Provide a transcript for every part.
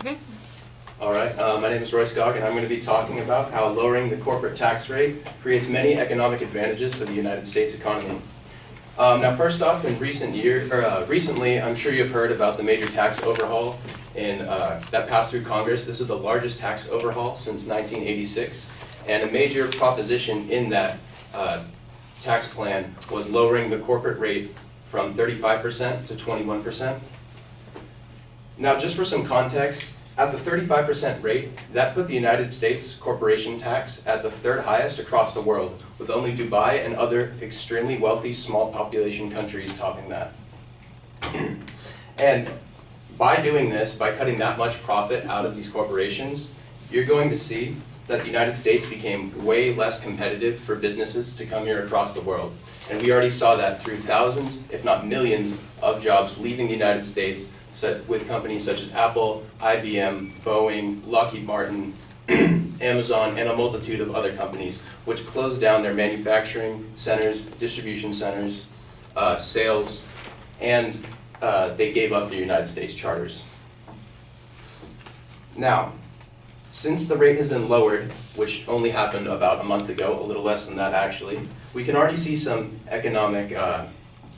Okay. All right, my name is Royce Gogg, and I'm going to be talking about how lowering the corporate tax rate creates many economic advantages for the United States economy. Now, first off, recently, I'm sure you've heard about the major tax overhaul that passed through Congress. This is the largest tax overhaul since 1986, and a major proposition in that tax plan was lowering the corporate rate from 35% to 21%. Now, just for some context, at the 35% rate, that put the United States corporation tax at the third highest across the world, with only Dubai and other extremely wealthy small population countries topping that. And by doing this, by cutting that much profit out of these corporations, you're going to see that the United States became way less competitive for businesses to come here across the world. And we already saw that through thousands, if not millions, of jobs leaving the United States with companies such as Apple, IBM, Boeing, Lockheed Martin, Amazon, and a multitude of other companies, which closed down their manufacturing centers, distribution centers, sales, and they gave up their United States charters. Now, since the rate has been lowered, which only happened about a month ago, a little less than that actually, we can already see some economic, a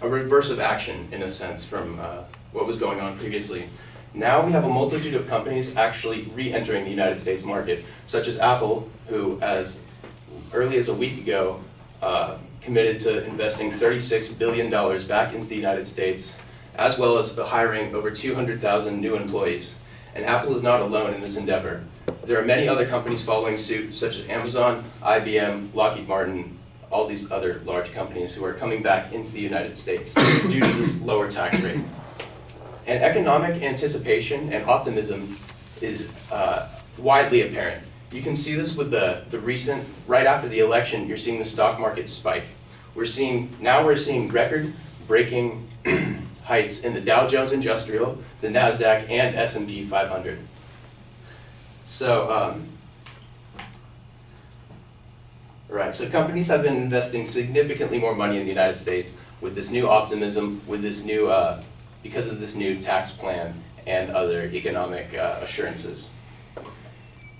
reverse of action in a sense from what was going on previously. Now we have a multitude of companies actually re-entering the United States market, such as Apple, who as early as a week ago committed to investing $36 billion back into the United States, as well as hiring over 200,000 new employees. And Apple is not alone in this endeavor. There are many other companies following suit, such as Amazon, IBM, Lockheed Martin, all these other large companies who are coming back into the United States due to this lower tax rate. And economic anticipation and optimism is widely apparent. You can see this with the recent, right after the election, you're seeing the stock market spike. We're seeing record-breaking heights in the Dow Jones Industrial, the NASDAQ, and S&P 500. So, so companies have been investing significantly more money in the United States with this new optimism, with this new, because of this new tax plan and other economic assurances.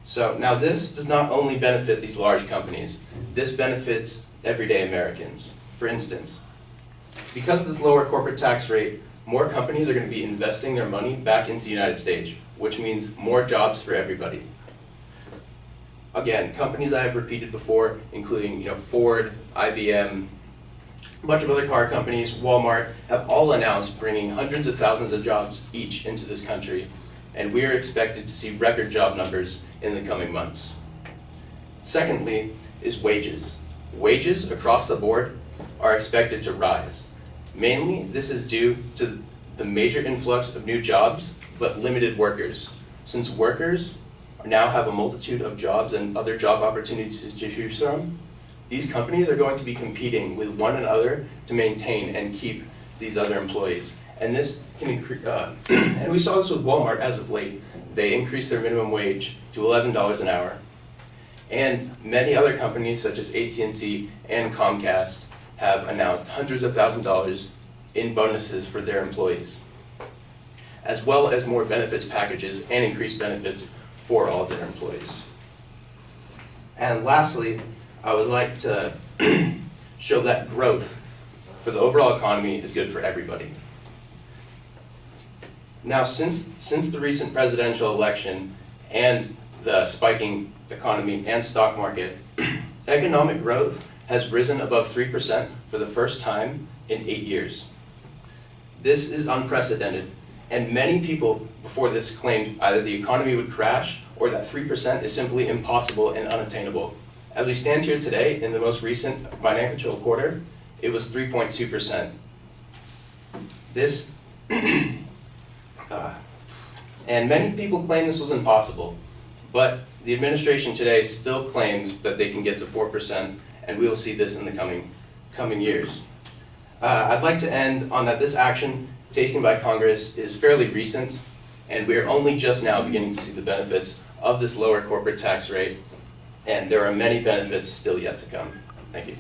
So now this does not only benefit these large companies, this benefits everyday Americans. For instance, because of this lower corporate tax rate, more companies are going to be investing their money back into the United States, which means more jobs for everybody. Again, companies I have repeated before, including Ford, IBM, a bunch of other car companies, Walmart, have all announced bringing hundreds of thousands of jobs each into this country, and we are expected to see record job numbers in the coming months. Secondly is wages. Wages across the board are expected to rise. Mainly, this is due to the major influx of new jobs, but limited workers. Since workers now have a multitude of jobs and other job opportunities to choose from, these companies are going to be competing with one another to maintain and keep these other employees. And this can increase, and we saw this with Walmart as of late. They increased their minimum wage to $11 an hour. And many other companies such as AT&T and Comcast have announced hundreds of thousands of dollars in bonuses for their employees, as well as more benefits packages and increased benefits for all their employees. And lastly, I would like to show that growth for the overall economy is good for everybody. Now, since the recent presidential election and the spiking economy and stock market, economic growth has risen above 3% for the first time in 8 years. This is unprecedented, and many people before this claimed either the economy would crash or that 3% is simply impossible and unattainable. As we stand here today, in the most recent financial quarter, it was 3.2%. This, and many people claim this was impossible, but the administration today still claims that they can get to 4%, and we will see this in the coming years. I'd like to end on that this action taken by Congress is fairly recent, and we are only just now beginning to see the benefits of this lower corporate tax rate, and there are many benefits still yet to come. Thank you.